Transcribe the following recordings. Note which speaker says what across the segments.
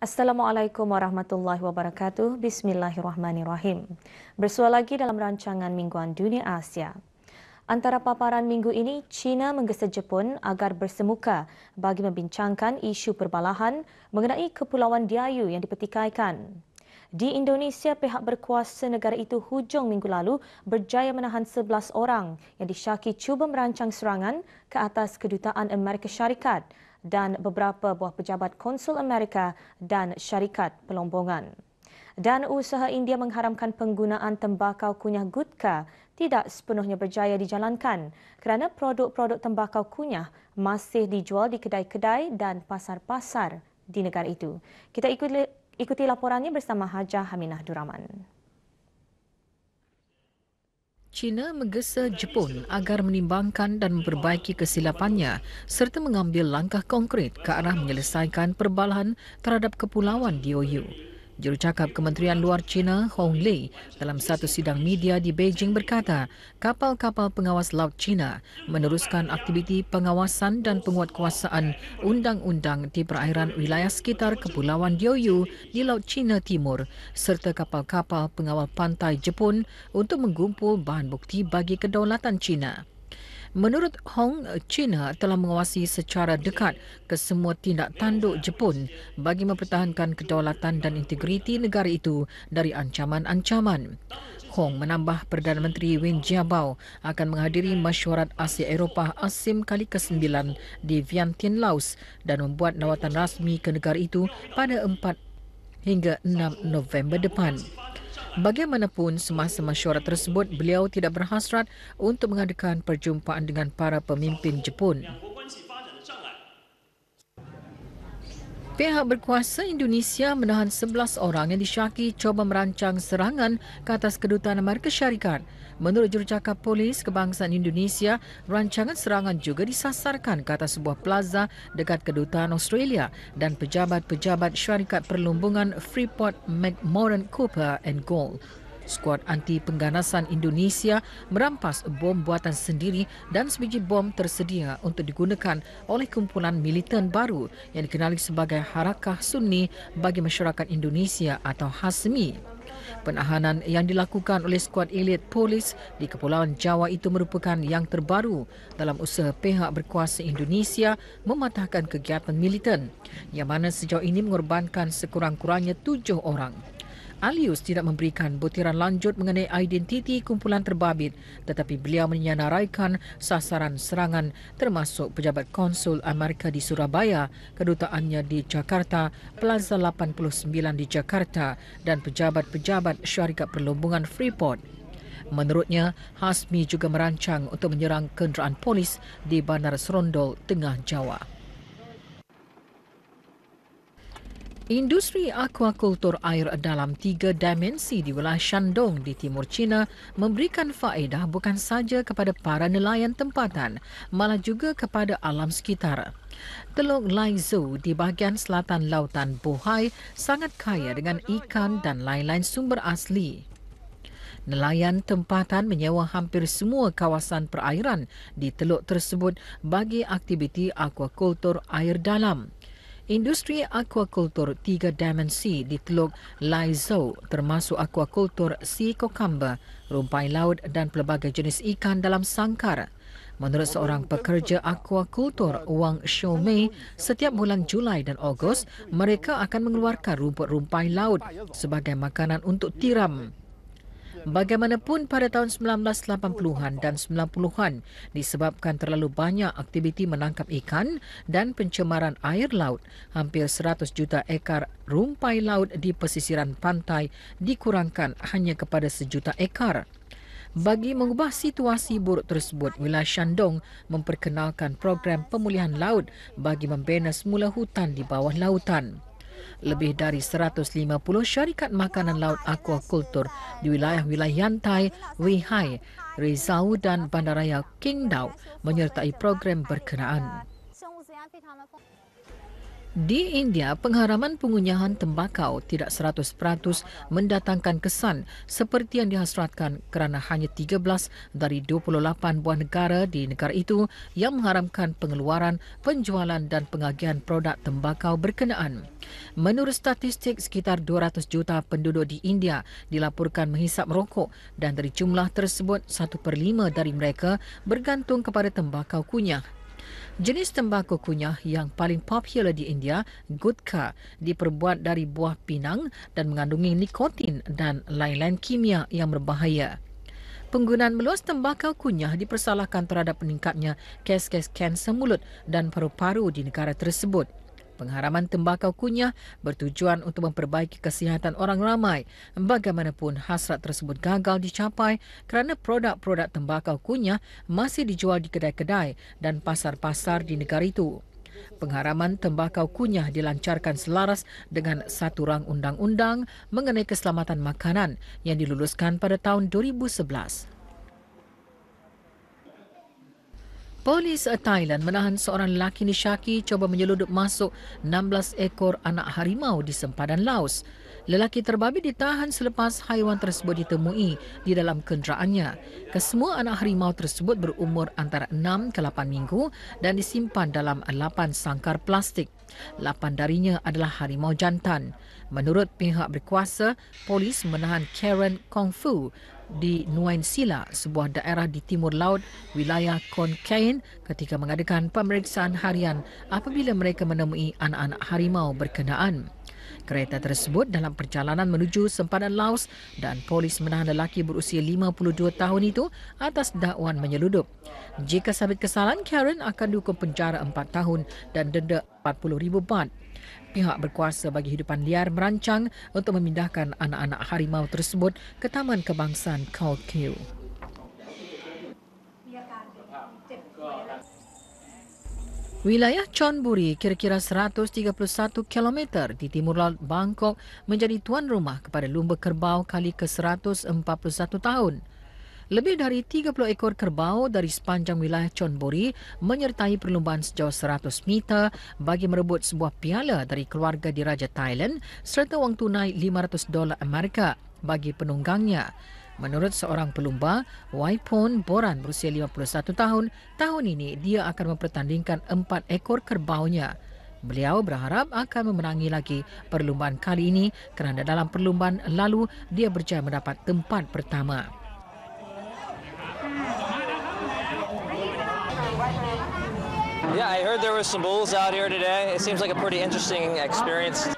Speaker 1: Assalamualaikum warahmatullahi wabarakatuh. Bismillahirrahmanirrahim. Bersua lagi dalam rancangan Mingguan Dunia Asia. Antara paparan minggu ini, China menggesa Jepun agar bersemuka bagi membincangkan isu perbalahan mengenai Kepulauan Diayu yang dipertikaikan. Di Indonesia, pihak berkuasa negara itu hujung minggu lalu berjaya menahan 11 orang yang disyaki cuba merancang serangan ke atas Kedutaan Amerika Syarikat dan beberapa buah pejabat konsul Amerika dan syarikat pelombongan. Dan usaha India mengharamkan penggunaan tembakau kunyah gutka tidak sepenuhnya berjaya dijalankan kerana produk-produk tembakau kunyah masih dijual di kedai-kedai dan pasar-pasar di negara itu. Kita ikuti laporannya bersama Hajah Haminah Duraman.
Speaker 2: China menggesa Jepun agar menimbangkan dan memperbaiki kesilapannya serta mengambil langkah konkret ke arah menyelesaikan perbalahan terhadap Kepulauan Diayu. Jurucakap Kementerian Luar China, Hong Lei, dalam satu sidang media di Beijing berkata, kapal-kapal pengawas laut China meneruskan aktiviti pengawasan dan penguatkuasaan undang-undang di perairan wilayah sekitar Kepulauan Diayu di Laut China Timur serta kapal-kapal pengawal pantai Jepun untuk menggumpul bahan bukti bagi kedaulatan China. Menurut Hong, China telah mengawasi secara dekat kesemua tindak tanduk Jepun bagi mempertahankan kedaulatan dan integriti negara itu dari ancaman-ancaman. Hong menambah Perdana Menteri Wen Jiabao akan menghadiri mesyuarat Asia Eropah ASEM kali ke-9 di Vientiane, Laos dan membuat lawatan rasmi ke negara itu pada 4 hingga 6 November depan. Bagaimanapun, semasa mesyuarat tersebut, beliau tidak berhasrat untuk mengadakan perjumpaan dengan para pemimpin Jepun. Pihak berkuasa Indonesia menahan 11 orang yang disyaki cuba merancang serangan ke atas Kedutaan Amerika Syarikat. Menurut jurucakap Polis Kebangsaan Indonesia, rancangan serangan juga disasarkan ke atas sebuah plaza dekat Kedutaan Australia dan pejabat-pejabat syarikat perlumbungan Freeport McMoran Cooper and Gold. Skuad anti pengganasan Indonesia merampas bom buatan sendiri dan sebiji bom tersedia untuk digunakan oleh kumpulan militan baru yang dikenali sebagai Harakah Sunni bagi Masyarakat Indonesia atau HASMI. Penahanan yang dilakukan oleh skuad elit polis di Kepulauan Jawa itu merupakan yang terbaru dalam usaha pihak berkuasa Indonesia mematahkan kegiatan militan yang mana sejauh ini mengorbankan sekurang-kurangnya 7 orang. Alius tidak memberikan butiran lanjut mengenai identiti kumpulan terbabit, tetapi beliau menyenaraikan sasaran serangan termasuk pejabat konsul Amerika di Surabaya, kedutaannya di Jakarta, Plaza 89 di Jakarta dan pejabat-pejabat syarikat perlumbungan Freeport. Menurutnya, Hasmi juga merancang untuk menyerang kenderaan polis di Bandar Serondol, Tengah Jawa. Industri akuakultur air dalam 3 dimensi di wilayah Shandong di timur China memberikan faedah bukan saja kepada para nelayan tempatan, malah juga kepada alam sekitar. Teluk Laizhou di bahagian selatan lautan Bohai sangat kaya dengan ikan dan lain-lain sumber asli. Nelayan tempatan menyewa hampir semua kawasan perairan di teluk tersebut bagi aktiviti akuakultur air dalam. Industri akuakultur 3 dimensi di Teluk Laizhou termasuk akuakultur sea cucumber, rumpai laut dan pelbagai jenis ikan dalam sangkar. Menurut seorang pekerja akuakultur, Wang Xiaomei, setiap bulan Julai dan Ogos, mereka akan mengeluarkan rumput rumpai laut sebagai makanan untuk tiram. Bagaimanapun pada tahun 1980-an dan 90-an disebabkan terlalu banyak aktiviti menangkap ikan dan pencemaran air laut, hampir 100 juta ekar rumpai laut di pesisiran pantai dikurangkan hanya kepada 1 juta ekar. Bagi mengubah situasi buruk tersebut, wilayah Shandong memperkenalkan program pemulihan laut bagi membina semula hutan di bawah lautan. Lebih dari 150 syarikat makanan laut akuakultur di wilayah-wilayah Yantai, Weihai, Rizau dan Bandaraya Qingdao menyertai program berkenaan. Di India, pengharaman pengunyahan tembakau tidak 100% mendatangkan kesan seperti yang dihasratkan kerana hanya 13 dari 28 buah negara di negara itu yang mengharamkan pengeluaran, penjualan dan pengagihan produk tembakau berkenaan. Menurut statistik, sekitar 200 juta penduduk di India dilaporkan menghisap merokok dan dari jumlah tersebut 1/5 dari mereka bergantung kepada tembakau kunyah. Jenis tembakau kunyah yang paling popular di India, gutka, diperbuat dari buah pinang dan mengandungi nikotin dan lain-lain kimia yang berbahaya. Penggunaan meluas tembakau kunyah dipersalahkan terhadap meningkatnya kes-kes kanser mulut dan paru-paru di negara tersebut. Pengharaman tembakau kunyah bertujuan untuk memperbaiki kesihatan orang ramai. Bagaimanapun, hasrat tersebut gagal dicapai kerana produk-produk tembakau kunyah masih dijual di kedai-kedai dan pasar-pasar di negara itu. Pengharaman tembakau kunyah dilancarkan selaras dengan satu rang undang-undang mengenai keselamatan makanan yang diluluskan pada tahun 2011. Polis Thailand menahan seorang lelaki nisyaki cuba menyeludup masuk 16 ekor anak harimau di sempadan Laos. Lelaki terbabi ditahan selepas haiwan tersebut ditemui di dalam kenderaannya. Kesemua anak harimau tersebut berumur antara 6 ke 8 minggu dan disimpan dalam 8 sangkar plastik. 8 darinya adalah harimau jantan. Menurut pihak berkuasa, polis menahan Karen Kong Fu di Nuain Sila, sebuah daerah di timur laut wilayah Khon Kaen ketika mengadakan pemeriksaan harian apabila mereka menemui anak-anak harimau berkenaan. Kereta tersebut dalam perjalanan menuju sempadan Laos dan polis menahan lelaki berusia 52 tahun itu atas dakwaan menyeludup. Jika sabit kesalahan, Karen akan dihukum penjara 4 tahun dan denda 40,000 baht. Pihak berkuasa bagi hidupan liar merancang untuk memindahkan anak-anak harimau tersebut ke Taman Kebangsaan Khao Kieu. Wilayah Chonburi, kira-kira 131 km di timur laut Bangkok, menjadi tuan rumah kepada lumba kerbau kali ke-141 tahun. Lebih dari 30 ekor kerbau dari sepanjang wilayah Chonburi menyertai perlumbaan sejauh 100 meter bagi merebut sebuah piala dari keluarga diraja Thailand serta wang tunai $500 Amerika bagi penunggangnya. Menurut seorang pelumba, Waipon Boran berusia 51 tahun ini dia akan mempertandingkan 4 ekor kerbaunya. Beliau berharap akan memenangi lagi perlumbaan kali ini kerana dalam perlumbaan lalu dia berjaya mendapat tempat pertama.
Speaker 3: Yeah, I heard there was some bulls out here today. It seems like a pretty interesting experience.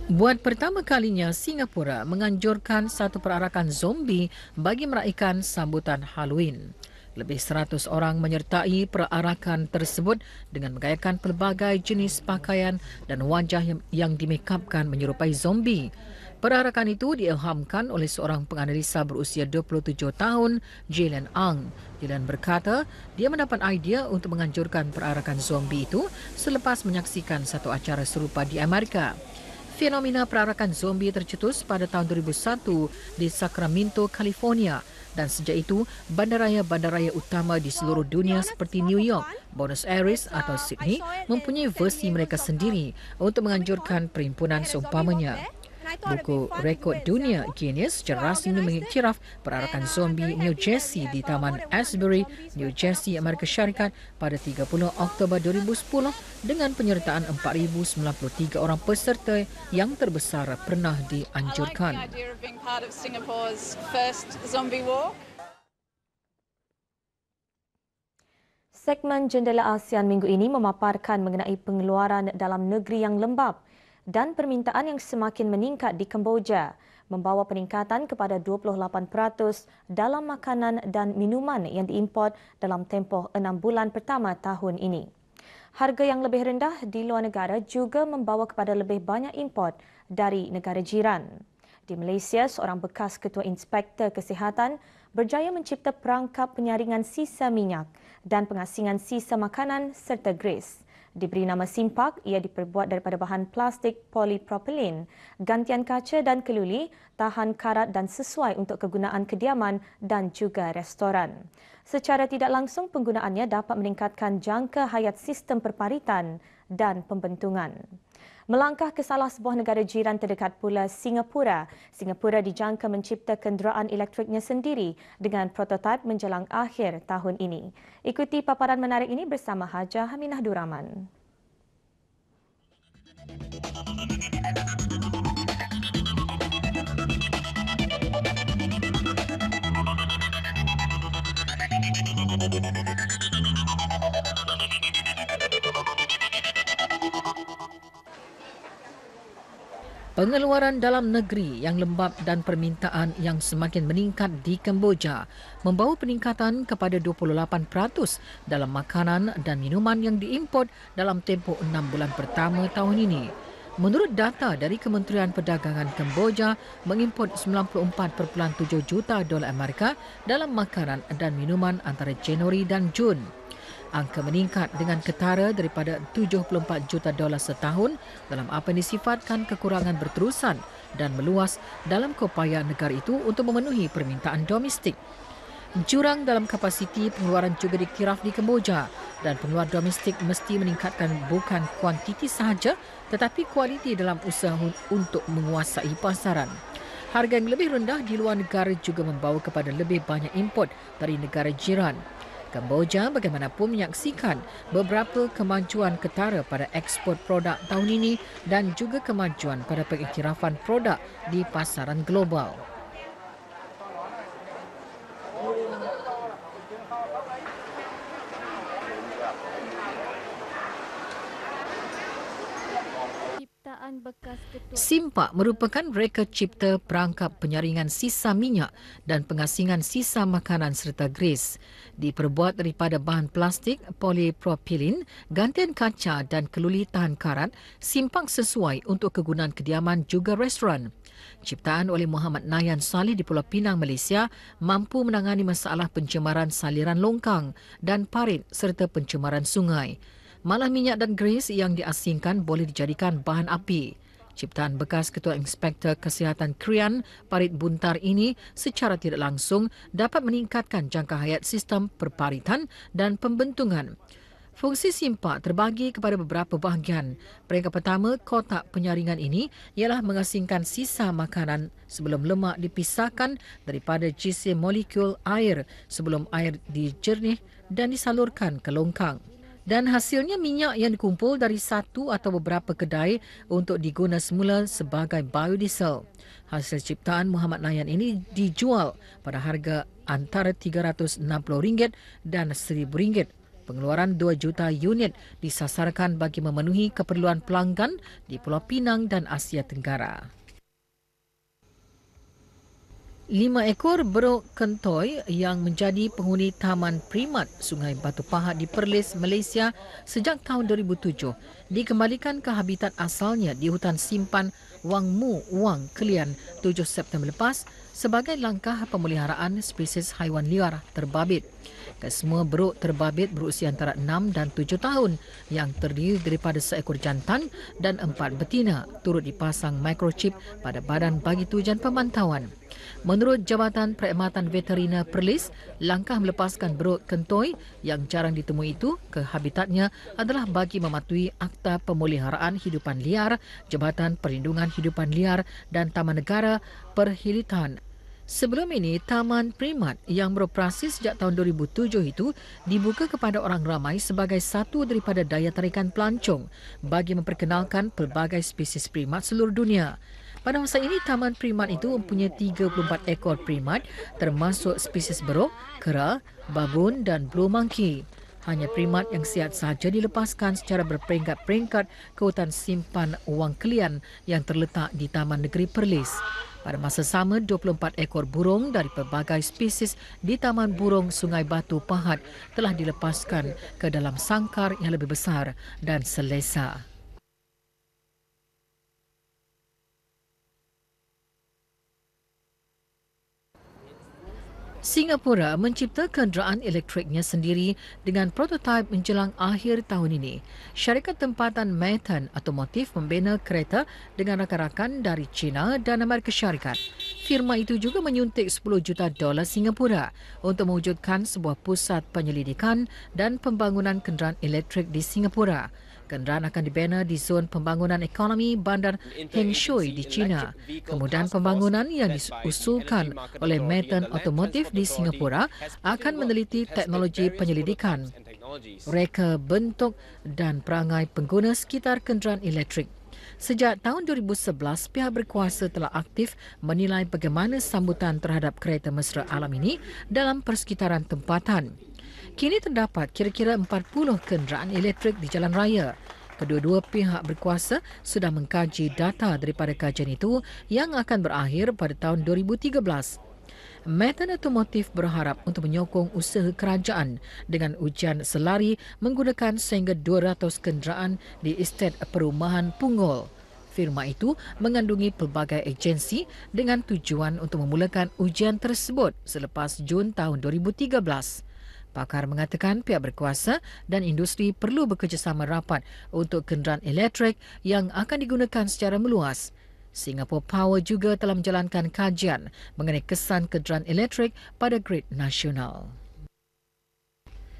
Speaker 2: Buat pertama kalinya, Singapura menganjurkan satu perarakan zombie bagi meraihkan sambutan Halloween. Lebih 100 orang menyertai perarakan tersebut dengan mengayakan pelbagai jenis pakaian dan wajah yang dimekapkan menyerupai zombie. Perarakan itu diilhamkan oleh seorang penganalisa berusia 27 tahun, Jalen Ang. Jalen berkata dia mendapat idea untuk menganjurkan perarakan zombie itu selepas menyaksikan satu acara serupa di Amerika. Fenomena perarakan zombie tercetus pada tahun 2001 di Sacramento, California. Dan sejak itu, bandaraya-bandaraya utama di seluruh dunia seperti New York, Buenos Aires atau Sydney mempunyai versi mereka sendiri untuk menganjurkan perhimpunan seumpamanya. Buku rekod dunia Guinness secara rasmi mengiktiraf perarakan zombie New Jersey di Taman Asbury, New Jersey, Amerika Syarikat pada 30 Oktober 2010 dengan penyertaan 4,093 orang peserta yang terbesar pernah dianjurkan.
Speaker 1: Segmen Jendela ASEAN minggu ini memaparkan mengenai pengeluaran dalam negeri yang lembap dan permintaan yang semakin meningkat di Kemboja membawa peningkatan kepada 28% dalam makanan dan minuman yang diimport dalam tempoh 6 bulan pertama tahun ini. Harga yang lebih rendah di luar negara juga membawa kepada lebih banyak import dari negara jiran. Di Malaysia, seorang bekas ketua inspektor kesihatan berjaya mencipta perangkap penyaringan sisa minyak dan pengasingan sisa makanan serta gres. Diberi nama Simpak, ia diperbuat daripada bahan plastik polipropilin, gantian kaca dan keluli, tahan karat dan sesuai untuk kegunaan kediaman dan juga restoran. Secara tidak langsung, penggunaannya dapat meningkatkan jangka hayat sistem perparitan dan pembentungan. Melangkah ke salah sebuah negara jiran terdekat pula Singapura. Singapura dijangka mencipta kenderaan elektriknya sendiri dengan prototipe menjelang akhir tahun ini. Ikuti paparan menarik ini bersama Hajah Haminah Duraman.
Speaker 2: Pengeluaran dalam negeri yang lembap dan permintaan yang semakin meningkat di Kemboja membawa peningkatan kepada 28% dalam makanan dan minuman yang diimport dalam tempoh 6 bulan pertama tahun ini. Menurut data dari Kementerian Perdagangan Kemboja, mengimport 94.7 juta dolar Amerika dalam makanan dan minuman antara Januari dan Jun. Angka meningkat dengan ketara daripada 74 juta dolar setahun dalam apa yang disifatkan kekurangan berterusan dan meluas dalam keupayaan negara itu untuk memenuhi permintaan domestik. Jurang dalam kapasiti pengeluaran juga diktiraf di Kemboja dan pengeluar domestik mesti meningkatkan bukan kuantiti sahaja tetapi kualiti dalam usaha untuk menguasai pasaran. Harga yang lebih rendah di luar negara juga membawa kepada lebih banyak import dari negara jiran. Kemboja bagaimanapun menyaksikan beberapa kemajuan ketara pada ekspor produk tahun ini dan juga kemajuan pada pengiktirafan produk di pasaran global. Simpak merupakan reka cipta perangkap penyaringan sisa minyak dan pengasingan sisa makanan serta gres. Diperbuat daripada bahan plastik, polipropilin, gantian kaca dan keluli tahan karat, Simpak sesuai untuk kegunaan kediaman juga restoran. Ciptaan oleh Muhammad Nayan Saleh di Pulau Pinang, Malaysia, mampu menangani masalah pencemaran saliran longkang dan parit serta pencemaran sungai. Malah minyak dan gres yang diasingkan boleh dijadikan bahan api. Ciptaan bekas Ketua Inspektor Kesihatan Krian, Parit Buntar ini secara tidak langsung dapat meningkatkan jangka hayat sistem perparitan dan pembentungan. Fungsi Simpak terbagi kepada beberapa bahagian. Peringkat pertama, kotak penyaringan ini ialah mengasingkan sisa makanan sebelum lemak dipisahkan daripada jisim molekul air sebelum air dijernih dan disalurkan ke longkang. Dan hasilnya minyak yang dikumpul dari satu atau beberapa kedai untuk diguna semula sebagai biodiesel. Hasil ciptaan Muhammad Nayan ini dijual pada harga antara RM360 dan RM1,000. Pengeluaran 2 juta unit disasarkan bagi memenuhi keperluan pelanggan di Pulau Pinang dan Asia Tenggara. 5 ekor beruk kentoi yang menjadi penghuni Taman Primat Sungai Batu Pahat di Perlis, Malaysia sejak tahun 2007 dikembalikan ke habitat asalnya di hutan simpan Wang Mu Wang Kelian 7 September lepas sebagai langkah pemeliharaan spesies haiwan liar terbabit. Kesemua beruk terbabit berusia antara 6 dan 7 tahun yang terdiri daripada seekor jantan dan 4 betina turut dipasang microchip pada badan bagi tujuan pemantauan. Menurut Jabatan Perkhidmatan Veteriner Perlis, langkah melepaskan beruk kentoi yang jarang ditemui itu ke habitatnya adalah bagi mematuhi Akta Pemeliharaan Hidupan Liar, Jabatan Perlindungan Hidupan Liar dan Taman Negara Perhilitan. Sebelum ini, Taman Primat yang beroperasi sejak tahun 2007 itu dibuka kepada orang ramai sebagai satu daripada daya tarikan pelancong bagi memperkenalkan pelbagai spesies primat seluruh dunia. Pada masa ini, Taman Primat itu mempunyai 34 ekor primat termasuk spesies beruk, kera, babun dan blue monkey. Hanya primat yang sihat sahaja dilepaskan secara berperingkat-peringkat ke hutan simpan Wang Kelian yang terletak di Taman Negeri Perlis. Pada masa sama, 24 ekor burung dari pelbagai spesies di Taman Burung Sungai Batu Pahat telah dilepaskan ke dalam sangkar yang lebih besar dan selesa. Singapura mencipta kenderaan elektriknya sendiri dengan prototipe menjelang akhir tahun ini. Syarikat tempatan Meithan Automotive membina kereta dengan rakan-rakan dari China dan Amerika Syarikat. Firma itu juga menyuntik $10 juta Singapura untuk mewujudkan sebuah pusat penyelidikan dan pembangunan kenderaan elektrik di Singapura. Kenderaan akan dibina di zon pembangunan ekonomi bandar Heng Shui di China. Kemudian pembangunan yang diusulkan oleh Meithan Automotive di Singapura akan meneliti teknologi penyelidikan, reka bentuk dan perangai pengguna sekitar kenderaan elektrik. Sejak tahun 2011, pihak berkuasa telah aktif menilai bagaimana sambutan terhadap kereta mesra alam ini dalam persekitaran tempatan. Kini terdapat kira-kira 40 kenderaan elektrik di jalan raya. Kedua-dua pihak berkuasa sudah mengkaji data daripada kajian itu yang akan berakhir pada tahun 2013. Meithan Automotive berharap untuk menyokong usaha kerajaan dengan ujian selari menggunakan sehingga 200 kenderaan di estet perumahan Punggol. Firma itu mengandungi pelbagai agensi dengan tujuan untuk memulakan ujian tersebut selepas Jun tahun 2013. Pakar mengatakan pihak berkuasa dan industri perlu bekerjasama rapat untuk kenderaan elektrik yang akan digunakan secara meluas. Singapore Power juga telah menjalankan kajian mengenai kesan kenderaan elektrik pada grid nasional.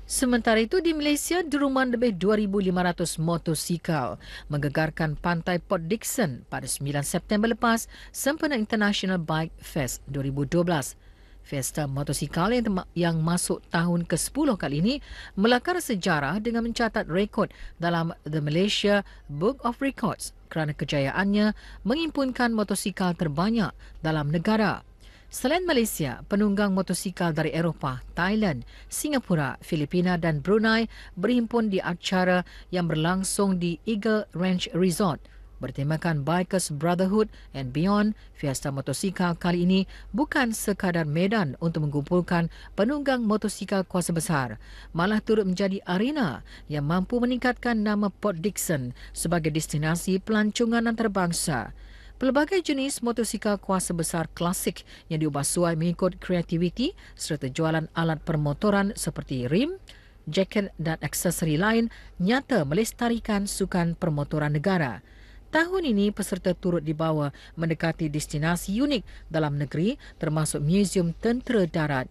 Speaker 2: Sementara itu, di Malaysia, derumuan lebih 2,500 motosikal menggegarkan pantai Port Dickson pada 9 September lepas sempena International Bike Fest 2012. Pesta motosikal yang masuk tahun ke-10 kali ini melakar sejarah dengan mencatat rekod dalam The Malaysia Book of Records kerana kejayaannya mengimpunkan motosikal terbanyak dalam negara. Selain Malaysia, penunggang motosikal dari Eropah, Thailand, Singapura, Filipina dan Brunei berhimpun di acara yang berlangsung di Eagle Ranch Resort. Bertemakan Bikers Brotherhood and Beyond, fiesta motosikal kali ini bukan sekadar medan untuk mengumpulkan penunggang motosikal kuasa besar, malah turut menjadi arena yang mampu meningkatkan nama Port Dickson sebagai destinasi pelancongan antarabangsa. Pelbagai jenis motosikal kuasa besar klasik yang diubah suai mengikut kreativiti serta jualan alat permotoran seperti rim, jaket dan aksesori lain nyata melestarikan sukan permotoran negara. Tahun ini, peserta turut dibawa mendekati destinasi unik dalam negeri termasuk Muzium Tentera Darat.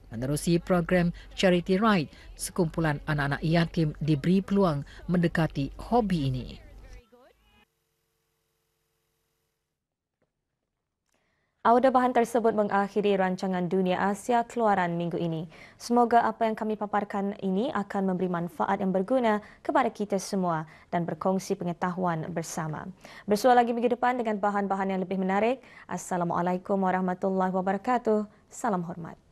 Speaker 2: Menerusi program Charity Ride, sekumpulan anak-anak yatim diberi peluang mendekati hobi ini.
Speaker 1: Audio bahan tersebut mengakhiri rancangan Dunia Asia keluaran minggu ini. Semoga apa yang kami paparkan ini akan memberi manfaat yang berguna kepada kita semua dan berkongsi pengetahuan bersama. Bersua lagi minggu depan dengan bahan-bahan yang lebih menarik. Assalamualaikum warahmatullahi wabarakatuh. Salam hormat.